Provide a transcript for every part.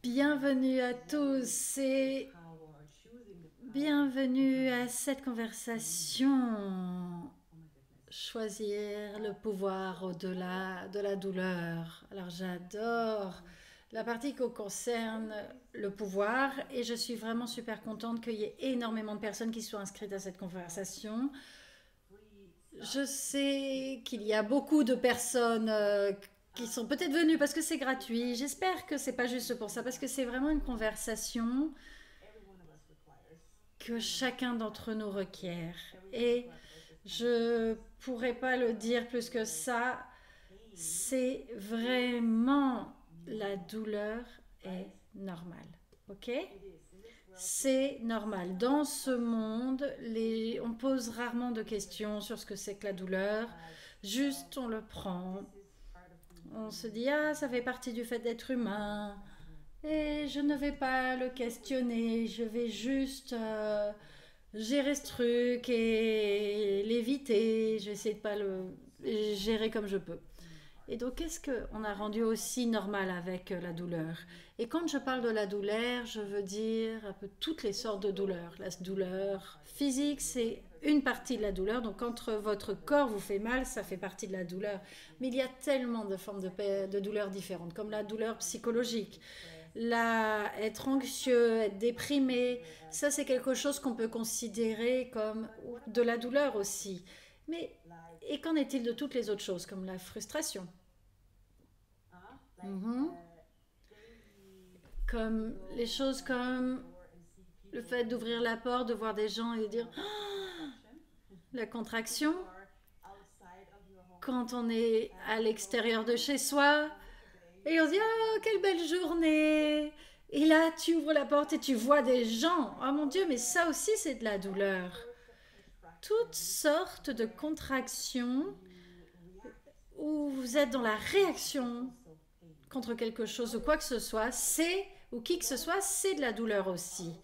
Bienvenue à tous et bienvenue à cette conversation. Choisir le pouvoir au-delà de la douleur. Alors j'adore la partie qui concerne le pouvoir et je suis vraiment super contente qu'il y ait énormément de personnes qui soient inscrites à cette conversation. Je sais qu'il y a beaucoup de personnes qui sont peut-être venues parce que c'est gratuit. J'espère que c'est pas juste pour ça, parce que c'est vraiment une conversation que chacun d'entre nous requiert. Et je pourrais pas le dire plus que ça. C'est vraiment la douleur est normale. Ok? C'est normal. Dans ce monde, on pose rarement de questions sur ce que c'est que la douleur. Juste, on le prend. On se dit, ah, ça fait partie du fait d'être humain. Et je ne vais pas le questionner. Je vais juste gérer ce truc et l'éviter. Je vais essayer de pas le gérer comme je peux. Et donc, qu'est-ce qu'on a rendu aussi normal avec la douleur? Et quand je parle de la douleur, je veux dire un peu toutes les sortes de douleurs. La douleur physique, c'est une partie de la douleur. Donc, quand votre corps vous fait mal, ça fait partie de la douleur. Mais il y a tellement de formes de douleurs différentes, comme la douleur psychologique. Être anxieux, être déprimé, ça c'est quelque chose qu'on peut considérer comme de la douleur aussi. Mais et qu'en est-il de toutes les autres choses, comme la frustration? Mhm. Comme les choses comme le fait d'ouvrir la porte, de voir des gens et de dire ah, la contraction, quand on est à l'extérieur de chez soi et on se dit oh quelle belle journée, et là tu ouvres la porte et tu vois des gens, oh mon Dieu, mais ça aussi c'est de la douleur. Toutes sortes de contractions où vous êtes dans la réaction contre quelque chose ou quoi que ce soit, ou qui que ce soit, c'est de la douleur aussi.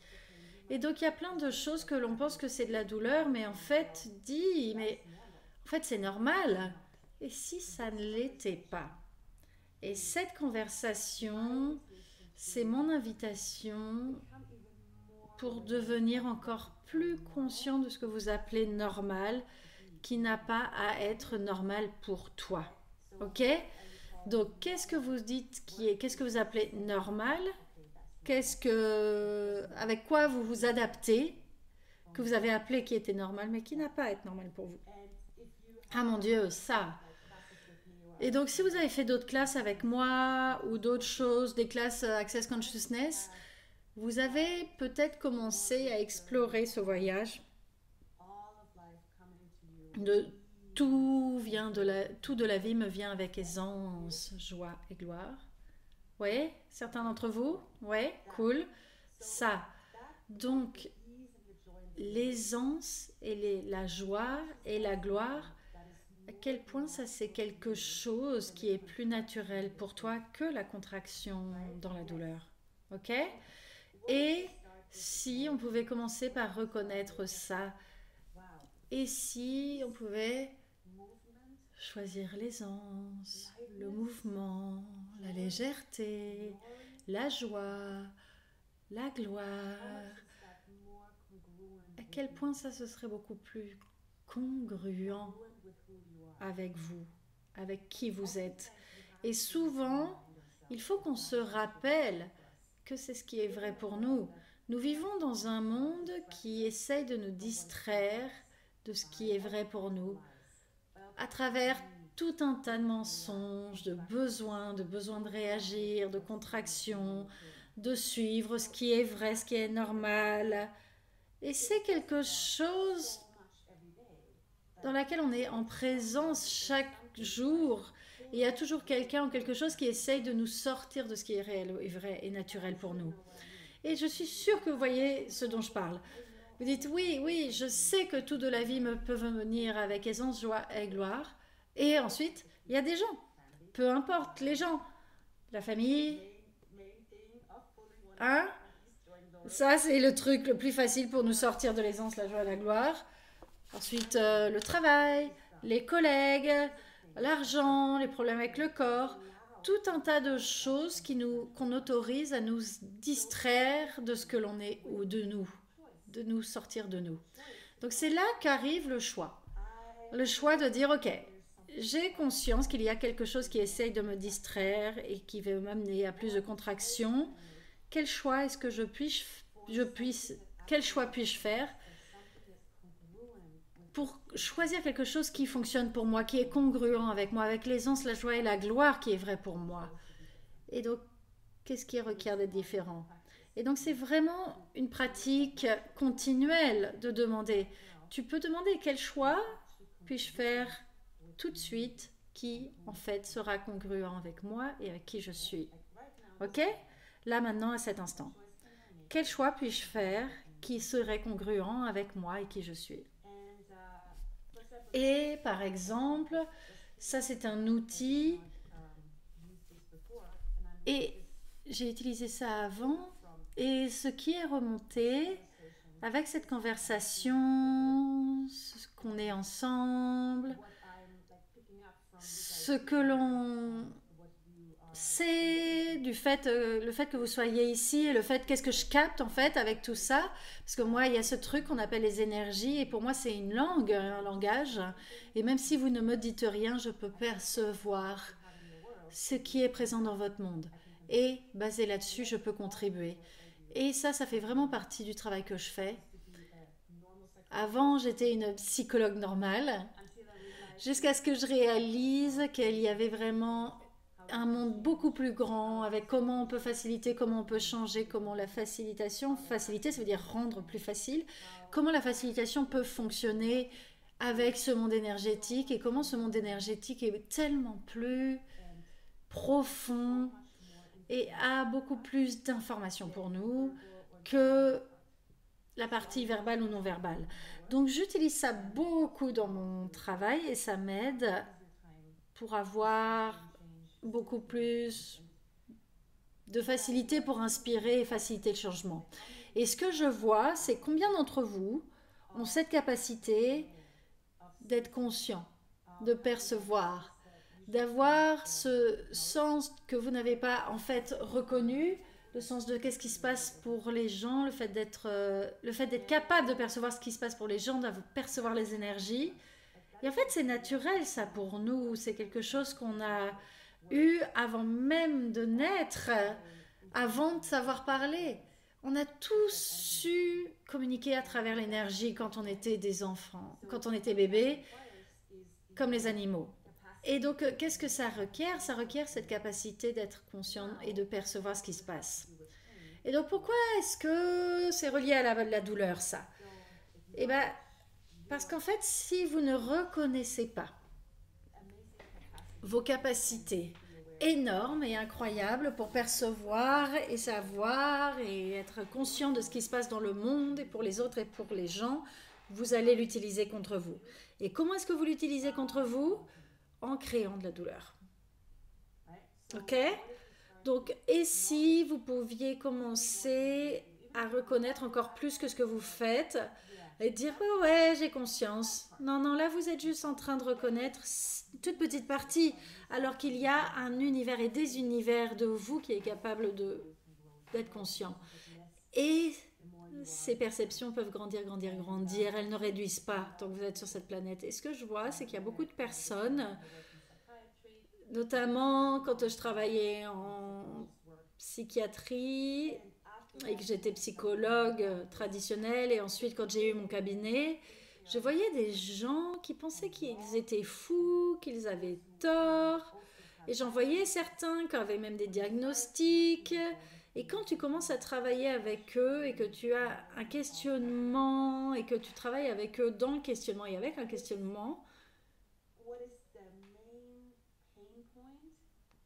Et donc il y a plein de choses que l'on pense que c'est de la douleur, mais en fait, mais en fait c'est normal. Et si ça ne l'était pas? Et cette conversation, c'est mon invitation pour devenir encore plus conscient de ce que vous appelez normal, qui n'a pas à être normal pour toi. Ok? Donc, qu'est-ce que vous dites qu'est-ce que vous appelez normal? Avec quoi vous vous adaptez, que vous avez appelé qui était normal, mais qui n'a pas à être normal pour vous? Ah mon Dieu, ça. Et donc, si vous avez fait d'autres classes avec moi ou d'autres choses, des classes Access Consciousness, vous avez peut-être commencé à explorer ce voyage de tout de la vie me vient avec aisance, joie et gloire. Oui, certains d'entre vous? Oui, cool. Ça. Donc, l'aisance et la joie et la gloire, à quel point ça c'est quelque chose qui est plus naturel pour toi que la contraction dans la douleur. Ok? Et si on pouvait commencer par reconnaître ça, et si on pouvait choisir l'aisance, le mouvement, la légèreté, la joie, la gloire, à quel point ça ce serait beaucoup plus congruent avec vous, avec qui vous êtes. Et souvent, il faut qu'on se rappelle que c'est ce qui est vrai pour nous. Nous vivons dans un monde qui essaye de nous distraire de ce qui est vrai pour nous, à travers tout un tas de mensonges, de besoins de réagir, de contractions, de suivre ce qui est vrai, ce qui est normal. Et c'est quelque chose dans laquelle on est en présence chaque jour. Et il y a toujours quelqu'un ou quelque chose qui essaye de nous sortir de ce qui est réel et vrai et naturel pour nous. Et je suis sûre que vous voyez ce dont je parle. Vous dites oui, oui, je sais que tout de la vie me peut venir avec aisance, joie et gloire. Et ensuite, il y a des gens. Peu importe les gens. La famille. Hein? Ça, c'est le truc le plus facile pour nous sortir de l'aisance, la joie et la gloire. Ensuite, le travail, les collègues, l'argent, les problèmes avec le corps. tout un tas de choses qu'on autorise à nous distraire de ce que l'on est ou de nous sortir de nous. Donc c'est là qu'arrive le choix. Le choix de dire, ok, j'ai conscience qu'il y a quelque chose qui essaye de me distraire et qui va m'amener à plus de contraction. Quel choix est-ce que quel choix puis-je faire pour choisir quelque chose qui fonctionne pour moi, qui est congruent avec moi, avec l'aisance, la joie et la gloire qui est vrai pour moi. Et donc, qu'est-ce qui requiert d'être différent? Et donc, c'est vraiment une pratique continuelle de demander. Tu peux demander quel choix puis-je faire tout de suite qui, en fait, sera congruent avec moi et avec qui je suis. Ok? Là, maintenant, à cet instant. Quel choix puis-je faire qui serait congruent avec moi et qui je suis? Et par exemple, ça c'est un outil et j'ai utilisé ça avant et ce qui est remonté avec cette conversation, ce qu'on est ensemble, ce que l'on sait du fait, le fait que vous soyez ici et le fait qu'est-ce que je capte en fait avec tout ça, parce que moi il y a ce truc qu'on appelle les énergies et pour moi c'est une langue, un langage, et même si vous ne me dites rien, je peux percevoir ce qui est présent dans votre monde et basé là-dessus je peux contribuer. Et ça fait vraiment partie du travail que je fais. Avant j'étais une psychologue normale jusqu'à ce que je réalise qu'il y avait vraiment un monde beaucoup plus grand avec comment on peut faciliter, comment on peut changer, comment la facilitation, faciliter ça veut dire rendre plus facile, comment la facilitation peut fonctionner avec ce monde énergétique et comment ce monde énergétique est tellement plus profond et a beaucoup plus d'informations pour nous que la partie verbale ou non verbale. Donc j'utilise ça beaucoup dans mon travail et ça m'aide pour avoir beaucoup plus de facilité pour inspirer et faciliter le changement. Et ce que je vois, c'est combien d'entre vous ont cette capacité d'être conscient, de percevoir, d'avoir ce sens que vous n'avez pas en fait reconnu, le sens de qu'est-ce qui se passe pour les gens, le fait d'être capable de percevoir ce qui se passe pour les gens, de percevoir les énergies. Et en fait, c'est naturel ça pour nous, c'est quelque chose qu'on a eu avant même de naître, avant de savoir parler. On a tous su communiquer à travers l'énergie quand on était des enfants, quand on était bébé, comme les animaux. Et donc, qu'est-ce que ça requiert? Ça requiert cette capacité d'être conscient et de percevoir ce qui se passe. Et donc, pourquoi est-ce que c'est relié à la douleur, ça? Eh bien, parce qu'en fait, si vous ne reconnaissez pas vos capacités énormes et incroyables pour percevoir et savoir et être conscient de ce qui se passe dans le monde et pour les autres et pour les gens, vous allez l'utiliser contre vous. Et comment est-ce que vous l'utilisez contre vous? En créant de la douleur. Ok? Donc, et si vous pouviez commencer à reconnaître encore plus que ce que vous faites et dire oh ouais j'ai conscience. Non, là vous êtes juste en train de reconnaître une toute petite partie alors qu'il y a un univers et des univers de vous qui est capable d'être conscient. Et ces perceptions peuvent grandir, elles ne réduisent pas tant que vous êtes sur cette planète. Et ce que je vois, c'est qu'il y a beaucoup de personnes, notamment quand je travaillais en psychiatrie et que j'étais psychologue traditionnelle et ensuite quand j'ai eu mon cabinet, je voyais des gens qui pensaient qu'ils étaient fous, qu'ils avaient tort et j'en voyais certains qui avaient même des diagnostics et quand tu commences à travailler avec eux et que tu as un questionnement et que tu travailles avec eux dans le questionnement et avec un questionnement,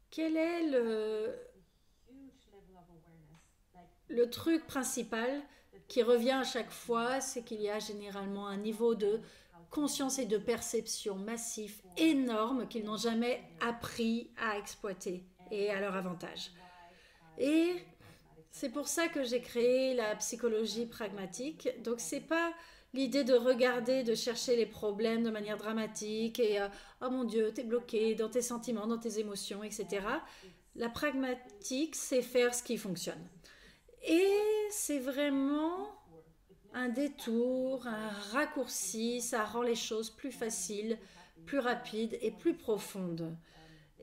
quel est le truc principal qui revient à chaque fois, c'est qu'il y a généralement un niveau de conscience et de perception massif énorme qu'ils n'ont jamais appris à exploiter et à leur avantage. Et c'est pour ça que j'ai créé la psychologie pragmatique. Donc c'est pas l'idée de regarder, de chercher les problèmes de manière dramatique et oh mon Dieu, t'es bloqué dans tes sentiments, dans tes émotions, etc. La pragmatique, c'est faire ce qui fonctionne. Et c'est vraiment un détour, un raccourci, ça rend les choses plus faciles, plus rapides et plus profondes.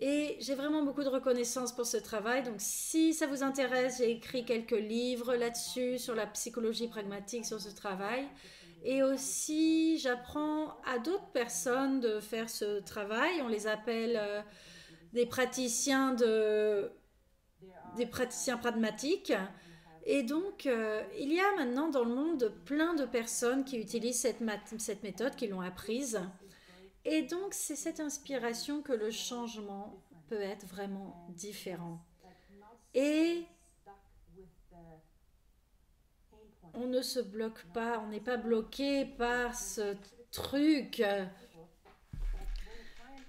Et j'ai vraiment beaucoup de reconnaissance pour ce travail. Donc si ça vous intéresse, j'ai écrit quelques livres là-dessus, sur la psychologie pragmatique, sur ce travail. Et aussi, j'apprends à d'autres personnes de faire ce travail. On les appelle des praticiens des praticiens pragmatiques. Et donc, il y a maintenant dans le monde plein de personnes qui utilisent cette méthode, qui l'ont apprise. Et donc, c'est cette inspiration que le changement peut être vraiment différent. Et on ne se bloque pas, on n'est pas bloqué par ce truc.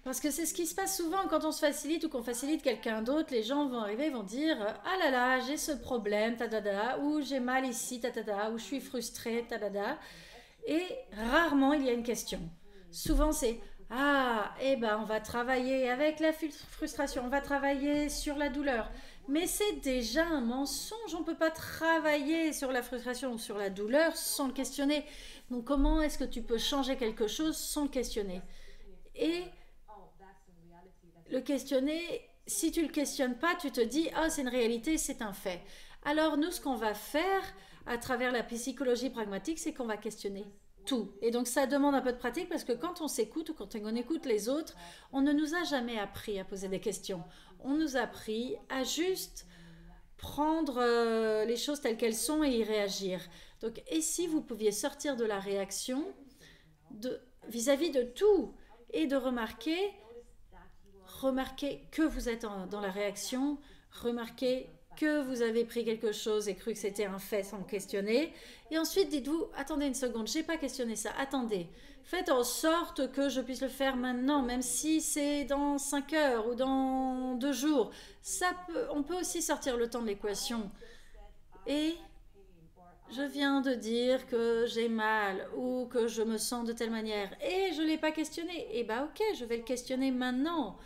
Parce que c'est ce qui se passe souvent quand on se facilite ou qu'on facilite quelqu'un d'autre. Les gens vont arriver, vont dire ah là là, j'ai ce problème, ou j'ai mal ici, ou je suis frustré, Et rarement il y a une question. Souvent c'est ah, eh ben on va travailler avec la frustration, on va travailler sur la douleur. Mais c'est déjà un mensonge, on ne peut pas travailler sur la frustration ou sur la douleur sans le questionner. Donc comment est-ce que tu peux changer quelque chose sans le questionner? Et le questionner, si tu ne le questionnes pas, tu te dis ah, c'est une réalité, c'est un fait. Alors nous, ce qu'on va faire à travers la psychologie pragmatique, c'est qu'on va questionner tout. Et donc ça demande un peu de pratique parce que quand on s'écoute ou quand on écoute les autres, on ne nous a jamais appris à poser des questions. On nous a appris à juste prendre les choses telles qu'elles sont et y réagir. Donc, et si vous pouviez sortir de la réaction vis-à-vis de tout et de remarquer que vous êtes dans la réaction, remarquez que vous avez pris quelque chose et cru que c'était un fait sans questionner. Et ensuite, dites-vous, attendez une seconde, je n'ai pas questionné ça, attendez. Faites en sorte que je puisse le faire maintenant, même si c'est dans 5 heures ou dans 2 jours. On peut aussi sortir le temps de l'équation. Et je viens de dire que j'ai mal ou que je me sens de telle manière et je ne l'ai pas questionné. Eh bien, ok, je vais le questionner maintenant.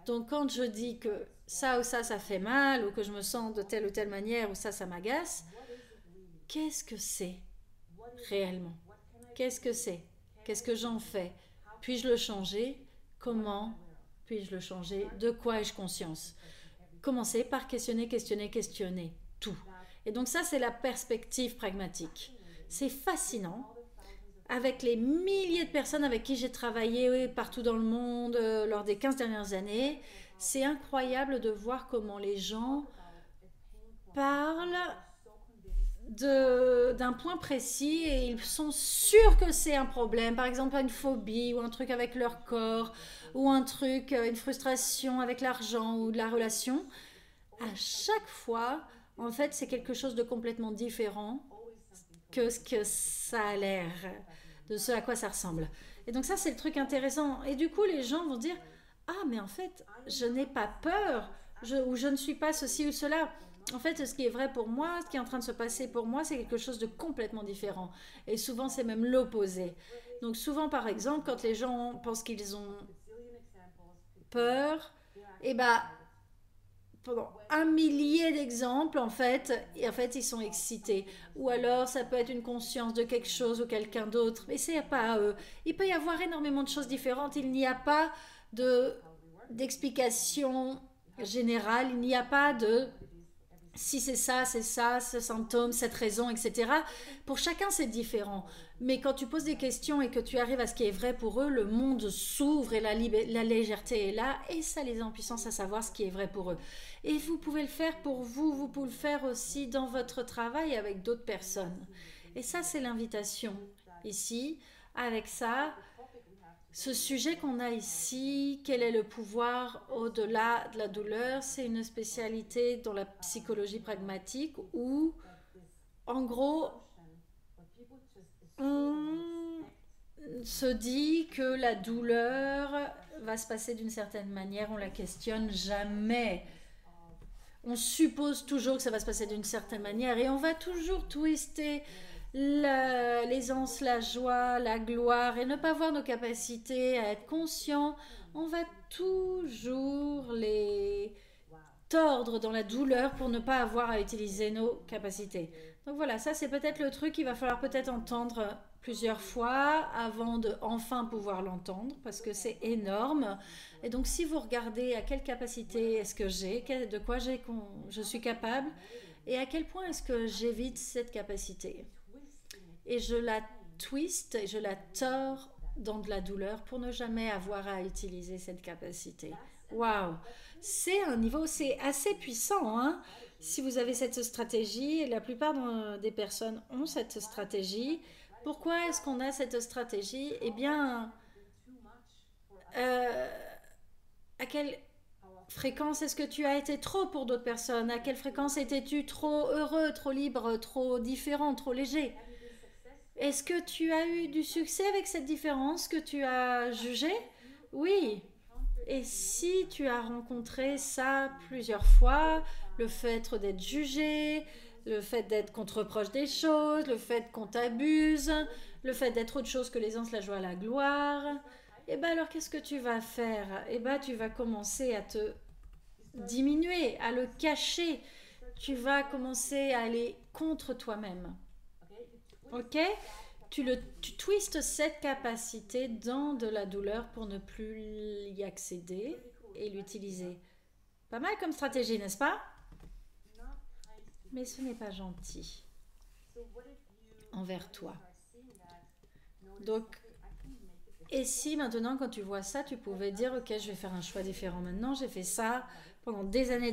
Donc quand je dis que ça ou ça fait mal ou que je me sens de telle ou telle manière ou ça m'agace, qu'est-ce que c'est réellement? Qu'est-ce que c'est? Qu'est-ce que j'en fais? Puis-je le changer? Comment puis-je le changer? De quoi ai-je conscience? Commencez par questionner tout. Et donc ça, c'est la perspective pragmatique. C'est fascinant. Avec les milliers de personnes avec qui j'ai travaillé partout dans le monde lors des 15 dernières années, c'est incroyable de voir comment les gens parlent d'un point précis et ils sont sûrs que c'est un problème, par exemple une phobie ou un truc avec leur corps ou un truc, une frustration avec l'argent ou de la relation. À chaque fois, en fait, c'est quelque chose de complètement différent que ce que ça a l'air, de ce à quoi ça ressemble. Et donc ça, c'est le truc intéressant. Et du coup, les gens vont dire « Ah, mais en fait, je n'ai pas peur, ou je ne suis pas ceci ou cela. En fait, ce qui est vrai pour moi, ce qui est en train de se passer pour moi, c'est quelque chose de complètement différent. Et souvent, c'est même l'opposé. Donc souvent, par exemple, quand les gens pensent qu'ils ont peur, eh ben, pendant un millier d'exemples, en fait, ils sont excités. Ou alors, ça peut être une conscience de quelque chose ou quelqu'un d'autre, mais c'est pas eux. Il peut y avoir énormément de choses différentes. Il n'y a pas d'explication générale. Il n'y a pas de si c'est ça, ce symptôme, cette raison, etc. Pour chacun, c'est différent. Mais quand tu poses des questions et que tu arrives à ce qui est vrai pour eux, le monde s'ouvre et la légèreté est là et ça les a en puissance à savoir ce qui est vrai pour eux. Et vous pouvez le faire pour vous, vous pouvez le faire aussi dans votre travail avec d'autres personnes. Et ça, c'est l'invitation ici. Avec ça, ce sujet qu'on a ici, quel est le pouvoir au-delà de la douleur, c'est une spécialité dans la psychologie pragmatique où, en gros, on se dit que la douleur va se passer d'une certaine manière, on la questionne jamais. On suppose toujours que ça va se passer d'une certaine manière et on va toujours twister l'aisance, la joie, la gloire et ne pas voir nos capacités à être conscients, on va toujours les tordre dans la douleur pour ne pas avoir à utiliser nos capacités. Donc voilà, ça c'est peut-être le truc qu'il va falloir peut-être entendre plusieurs fois avant de enfin pouvoir l'entendre parce que c'est énorme. Et donc si vous regardez à quelle capacité est-ce que j'ai, de quoi je suis capable et à quel point est-ce que j'évite cette capacité. Et je la twist et je la tords dans de la douleur pour ne jamais avoir à utiliser cette capacité. Waouh! C'est un niveau, c'est assez puissant, hein? Si vous avez cette stratégie, et la plupart des personnes ont cette stratégie. Pourquoi est-ce qu'on a cette stratégie? Eh bien, euh, à quelle fréquence est-ce que tu as été trop pour d'autres personnes? À quelle fréquence étais-tu trop heureux, trop libre, trop différent, trop léger? Est-ce que tu as eu du succès avec cette différence que tu as jugée? Oui. Et si tu as rencontré ça plusieurs fois, le fait d'être jugé, le fait d'être qu'on te reproche des choses, le fait qu'on t'abuse, le fait d'être autre chose que l'aisance, la joie, la gloire, et bien alors qu'est-ce que tu vas faire? Et bien tu vas commencer à te diminuer, à le cacher. Tu vas commencer à aller contre toi-même. Ok? Tu twistes cette capacité dans de la douleur pour ne plus y accéder et l'utiliser. Pas mal comme stratégie, n'est-ce pas? Mais ce n'est pas gentil envers toi. Donc, et si maintenant, quand tu vois ça, tu pouvais dire, ok, je vais faire un choix différent maintenant, j'ai fait ça pendant des années,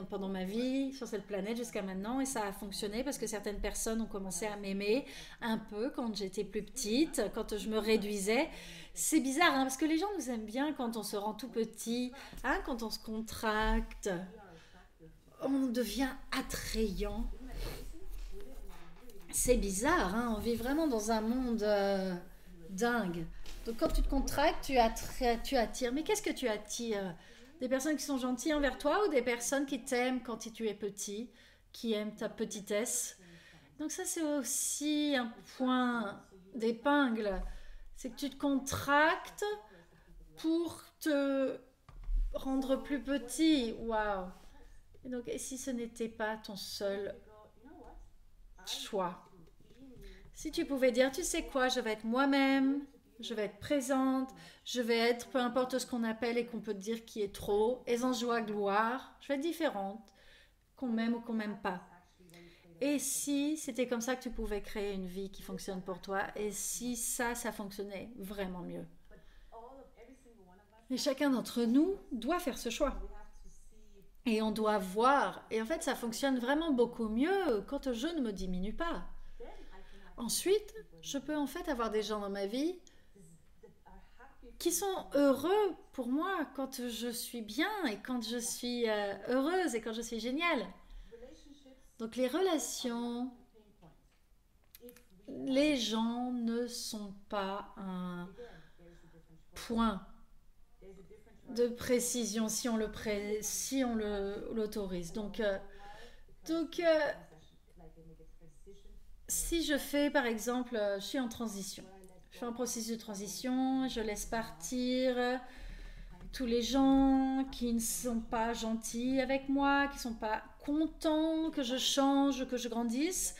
pendant ma vie sur cette planète jusqu'à maintenant, et ça a fonctionné parce que certaines personnes ont commencé à m'aimer un peu quand j'étais plus petite, quand je me réduisais. C'est bizarre, hein, parce que les gens nous aiment bien quand on se rend tout petit, hein, quand on se contracte, on devient attrayant. C'est bizarre, hein, on vit vraiment dans un monde dingue. Donc quand tu te contractes, tu attires. Mais qu'est-ce que tu attires? Des personnes qui sont gentilles envers toi ou des personnes qui t'aiment quand tu es petit, qui aiment ta petitesse? Donc ça c'est aussi un point d'épingle. C'est que tu te contractes pour te rendre plus petit. Waouh! Et si ce n'était pas ton seul choix? Si tu pouvais dire, tu sais quoi, je vais être moi-même, je vais être présente, je vais être, peu importe ce qu'on appelle et qu'on peut dire qui est trop, aisance, joie, gloire, je vais être différente, qu'on m'aime ou qu'on m'aime pas. Et si c'était comme ça que tu pouvais créer une vie qui fonctionne pour toi, et si ça fonctionnait vraiment mieux. Et chacun d'entre nous doit faire ce choix. Et on doit voir. Et en fait, ça fonctionne vraiment beaucoup mieux quand je ne me diminue pas. Ensuite, je peux en fait avoir des gens dans ma vie qui sont heureux pour moi quand je suis bien et quand je suis heureuse et quand je suis géniale. Donc les relations, les gens ne sont pas un point de précision si on l'autorise. Donc, si je fais par exemple, je suis en transition. Je fais un processus de transition, je laisse partir tous les gens qui ne sont pas gentils avec moi, qui ne sont pas contents que je change, que je grandisse.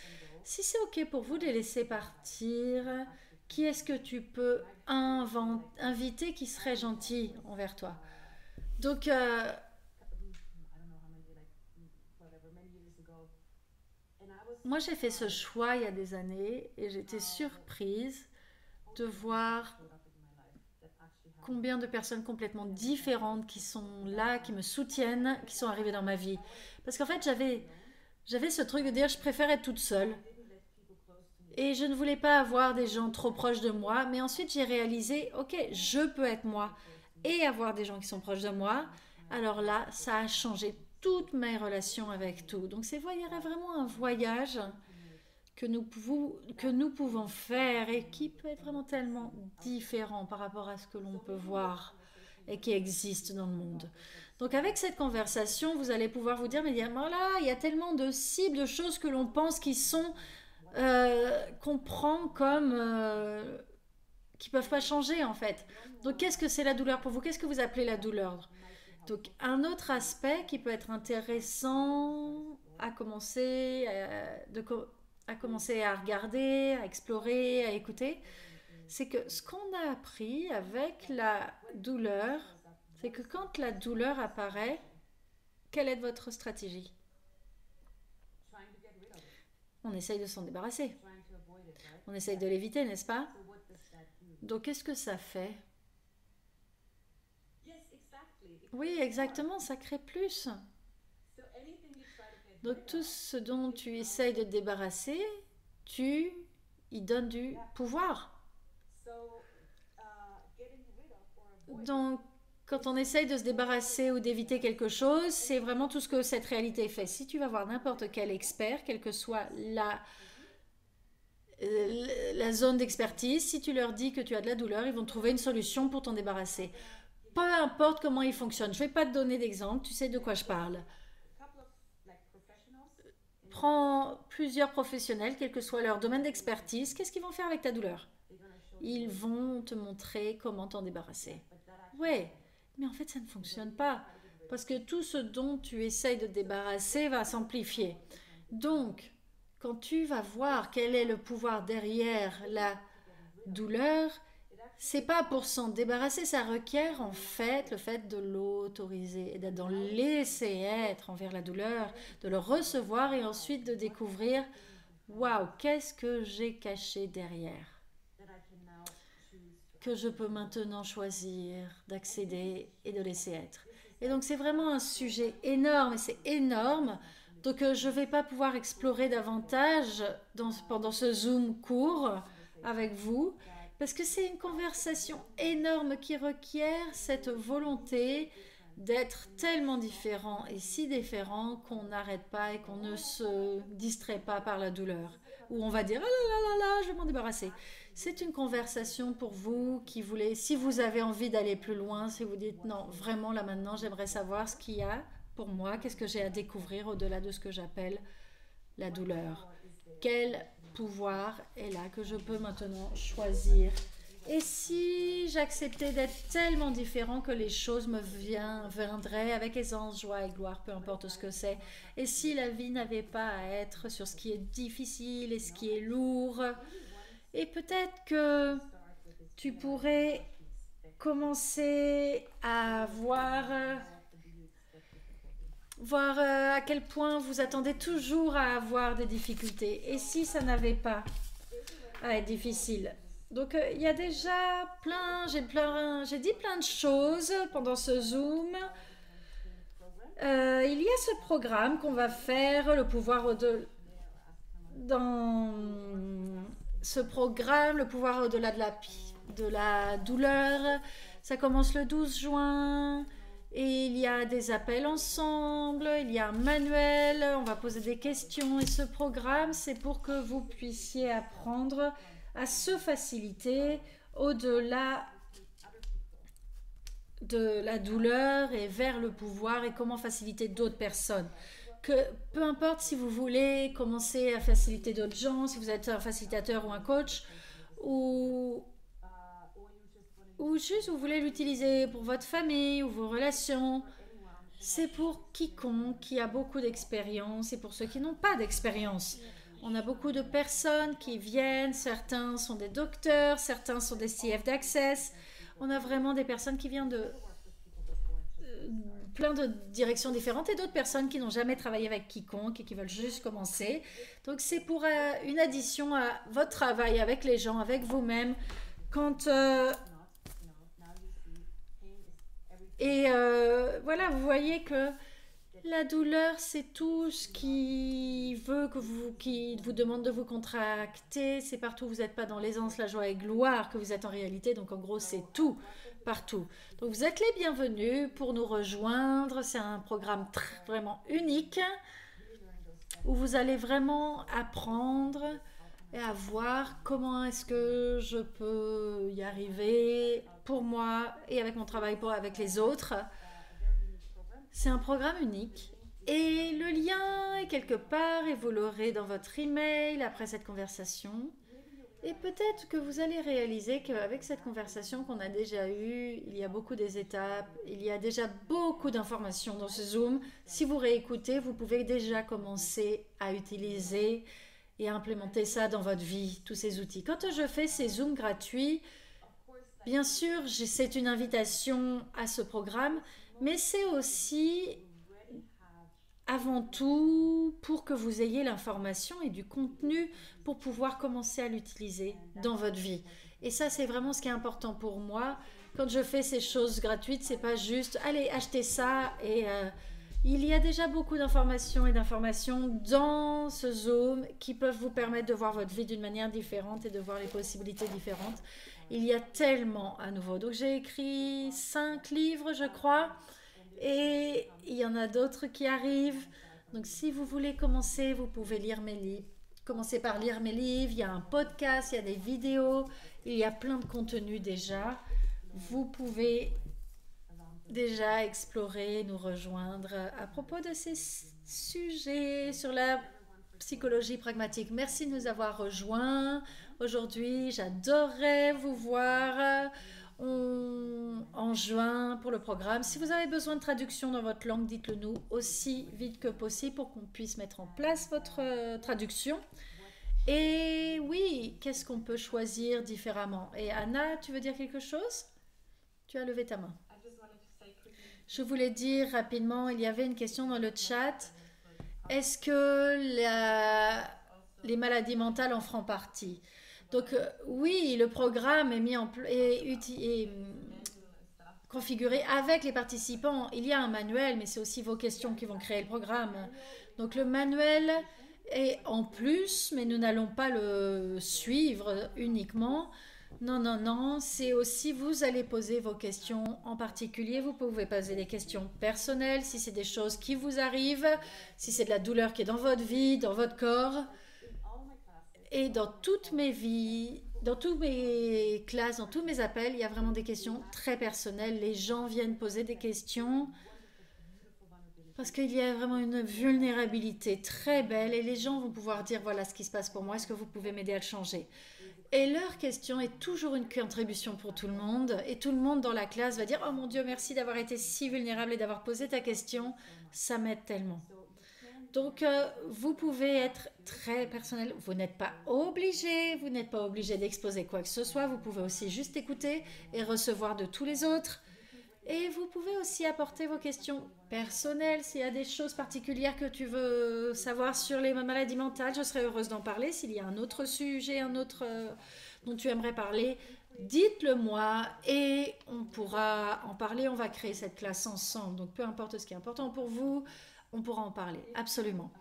Si c'est ok pour vous de les laisser partir, qui est-ce que tu peux inviter qui serait gentil envers toi? Donc, moi j'ai fait ce choix il y a des années et j'étais surprise de voir combien de personnes complètement différentes qui sont là, qui me soutiennent, qui sont arrivées dans ma vie. Parce qu'en fait, j'avais ce truc de dire je préfère être toute seule. Et je ne voulais pas avoir des gens trop proches de moi. Mais ensuite, j'ai réalisé, ok, je peux être moi et avoir des gens qui sont proches de moi. Alors là, ça a changé toutes mes relations avec tout. Donc, c'est vraiment un voyage que nous pouvons faire et qui peut être vraiment tellement différent par rapport à ce que l'on peut voir et qui existe dans le monde. Donc avec cette conversation, vous allez pouvoir vous dire, mais voilà, il y a tellement de cibles, de choses que l'on pense qui sont qu'on prend comme qui peuvent pas changer en fait. Donc qu'est-ce que c'est la douleur pour vous? Qu'est-ce que vous appelez la douleur? Donc un autre aspect qui peut être intéressant à commencer à commencer à regarder, à explorer, à écouter, c'est que ce qu'on a appris avec la douleur, c'est que quand la douleur apparaît, quelle est votre stratégie? On essaye de s'en débarrasser. On essaye de l'éviter, n'est-ce pas? Donc qu'est-ce que ça fait? Oui, exactement, ça crée plus. Donc tout ce dont tu essayes de te débarrasser, tu y donnes du pouvoir. Donc quand on essaye de se débarrasser ou d'éviter quelque chose, c'est vraiment tout ce que cette réalité fait. Si tu vas voir n'importe quel expert, quelle que soit la zone d'expertise, si tu leur dis que tu as de la douleur, ils vont trouver une solution pour t'en débarrasser. Peu importe comment ils fonctionnent. Je ne vais pas te donner d'exemple, tu sais de quoi je parle. Prends plusieurs professionnels, quel que soit leur domaine d'expertise, qu'est-ce qu'ils vont faire avec ta douleur? Ils vont te montrer comment t'en débarrasser. Ouais, mais en fait ça ne fonctionne pas. Parce que tout ce dont tu essayes de te débarrasser va s'amplifier. Donc, quand tu vas voir quel est le pouvoir derrière la douleur, c'est pas pour s'en débarrasser, ça requiert en fait le fait de l'autoriser et d'en laisser être envers la douleur, de le recevoir et ensuite de découvrir waouh, qu'est-ce que j'ai caché derrière que je peux maintenant choisir d'accéder et de laisser être. Et donc c'est vraiment un sujet énorme et c'est énorme. Donc je ne vais pas pouvoir explorer davantage pendant ce Zoom court avec vous parce que c'est une conversation énorme qui requiert cette volonté d'être tellement différent et si différent qu'on n'arrête pas et qu'on ne se distrait pas par la douleur. Ou on va dire, ah là là là là, je vais m'en débarrasser. C'est une conversation pour vous qui voulez, si vous avez envie d'aller plus loin, si vous dites non, vraiment là maintenant, j'aimerais savoir ce qu'il y a pour moi, qu'est-ce que j'ai à découvrir au-delà de ce que j'appelle la douleur. Quel pouvoir est là que je peux maintenant choisir? Et si j'acceptais d'être tellement différent que les choses me viendraient avec aisance, joie et gloire, peu importe ce que c'est. Et si la vie n'avait pas à être sur ce qui est difficile et ce qui est lourd. Et peut-être que tu pourrais commencer à voir à quel point vous attendez toujours à avoir des difficultés. Et si ça n'avait pas à être difficile. Donc il y a déjà j'ai dit plein de choses pendant ce Zoom. Il y a ce programme qu'on va faire, le pouvoir dans ce programme, le pouvoir au-delà de la douleur. Ça commence le 12 juin. Et il y a des appels ensemble, il y a un manuel, on va poser des questions. Et ce programme, c'est pour que vous puissiez apprendre à se faciliter au-delà de la douleur et vers le pouvoir et comment faciliter d'autres personnes. Que peu importe si vous voulez commencer à faciliter d'autres gens, si vous êtes un facilitateur ou un coach, ou juste vous voulez l'utiliser pour votre famille ou vos relations, c'est pour quiconque qui a beaucoup d'expérience et pour ceux qui n'ont pas d'expérience. On a beaucoup de personnes qui viennent, certains sont des docteurs, certains sont des CF d'Access. On a vraiment des personnes qui viennent de plein de directions différentes et d'autres personnes qui n'ont jamais travaillé avec quiconque et qui veulent juste commencer. Donc c'est pour une addition à votre travail avec les gens, avec vous-même. Quand voilà, vous voyez que la douleur, c'est tout ce qui vous demande de vous contracter. C'est partout où vous n'êtes pas dans l'aisance, la joie et gloire que vous êtes en réalité. Donc en gros, c'est tout, partout. Donc vous êtes les bienvenus pour nous rejoindre. C'est un programme vraiment unique où vous allez vraiment apprendre et à voir comment est-ce que je peux y arriver pour moi et avec mon travail avec les autres. C'est un programme unique Et le lien est quelque part et vous l'aurez dans votre email après cette conversation. Et peut-être que vous allez réaliser qu'avec cette conversation qu'on a déjà eue, il y a beaucoup des étapes, il y a déjà beaucoup d'informations dans ce Zoom. Si vous réécoutez, vous pouvez déjà commencer à utiliser et à implémenter ça dans votre vie, tous ces outils. Quand je fais ces Zooms gratuits, bien sûr, c'est une invitation à ce programme, mais c'est aussi avant tout pour que vous ayez l'information et du contenu pour pouvoir commencer à l'utiliser dans votre vie. Et ça, c'est vraiment ce qui est important pour moi. Quand je fais ces choses gratuites, c'est pas juste allez acheter ça et il y a déjà beaucoup d'informations et d'informations dans ce Zoom qui peuvent vous permettre de voir votre vie d'une manière différente et de voir les possibilités différentes. Il y a tellement à nouveau. Donc j'ai écrit 5 livres, je crois. Et il y en a d'autres qui arrivent. Donc si vous voulez commencer, vous pouvez lire mes livres. Commencez par lire mes livres. Il y a un podcast, il y a des vidéos. Il y a plein de contenu déjà. Vous pouvez déjà explorer, nous rejoindre à propos de ces sujets sur la psychologie pragmatique. Merci de nous avoir rejoints aujourd'hui. J'adorerais vous voir en juin pour le programme. Si vous avez besoin de traduction dans votre langue, dites-le nous aussi vite que possible pour qu'on puisse mettre en place votre traduction. Et oui, qu'est-ce qu'on peut choisir différemment? Et Anna, tu veux dire quelque chose? Tu as levé ta main. Je voulais dire rapidement, il y avait une question dans le chat. Est-ce que les maladies mentales en feront partie? Donc oui, le programme est mis en est configuré avec les participants. Il y a un manuel, mais c'est aussi vos questions qui vont créer le programme. Donc le manuel est en plus, mais nous n'allons pas le suivre uniquement. Non, non, non, c'est aussi vous allez poser vos questions en particulier. Vous pouvez poser des questions personnelles si c'est des choses qui vous arrivent, si c'est de la douleur qui est dans votre vie, dans votre corps. Et dans toutes mes vies, dans toutes mes classes, dans tous mes appels, il y a vraiment des questions très personnelles. Les gens viennent poser des questions parce qu'il y a vraiment une vulnérabilité très belle et les gens vont pouvoir dire voilà ce qui se passe pour moi, est-ce que vous pouvez m'aider à le changer? Et leur question est toujours une contribution pour tout le monde et tout le monde dans la classe va dire oh mon Dieu merci d'avoir été si vulnérable et d'avoir posé ta question, ça m'aide tellement. Donc, vous pouvez être très personnel. Vous n'êtes pas obligé d'exposer quoi que ce soit. Vous pouvez aussi juste écouter et recevoir de tous les autres. Et vous pouvez aussi apporter vos questions personnelles. S'il y a des choses particulières que tu veux savoir sur les maladies mentales, je serais heureuse d'en parler. S'il y a un autre sujet, dont tu aimerais parler, dites-le moi et on pourra en parler. On va créer cette classe ensemble. Donc, peu importe ce qui est important pour vous, on pourra en parler, absolument.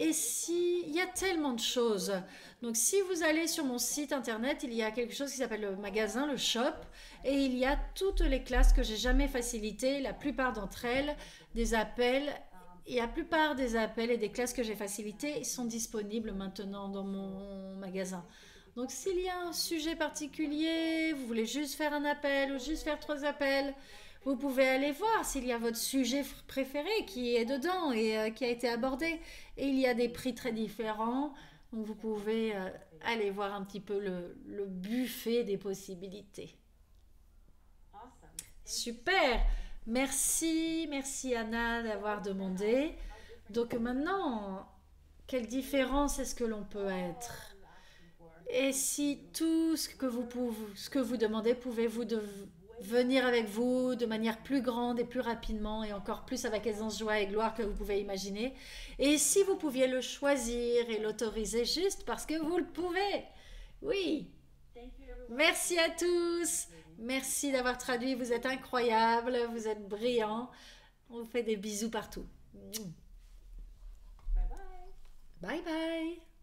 Et il y a tellement de choses. Donc si vous allez sur mon site internet, il y a quelque chose qui s'appelle le magasin, le shop, et il y a toutes les classes que j'ai jamais facilitées, la plupart d'entre elles, des appels. Et la plupart des appels et des classes que j'ai facilitées sont disponibles maintenant dans mon magasin. Donc s'il y a un sujet particulier, vous voulez juste faire un appel ou juste faire 3 appels, vous pouvez aller voir s'il y a votre sujet préféré qui est dedans et qui a été abordé. Et il y a des prix très différents. Donc vous pouvez aller voir un petit peu le buffet des possibilités. Super. Merci Anna d'avoir demandé. Donc maintenant, quelle différence est-ce que l'on peut être? Et si tout ce que vous demandez pouvez vous venir avec vous de manière plus grande et plus rapidement et encore plus avec aisance, joie et gloire que vous pouvez imaginer. Et si vous pouviez le choisir et l'autoriser juste parce que vous le pouvez. Oui. Merci à tous. Merci d'avoir traduit. Vous êtes incroyables. Vous êtes brillants. On vous fait des bisous partout. Bye bye. Bye bye.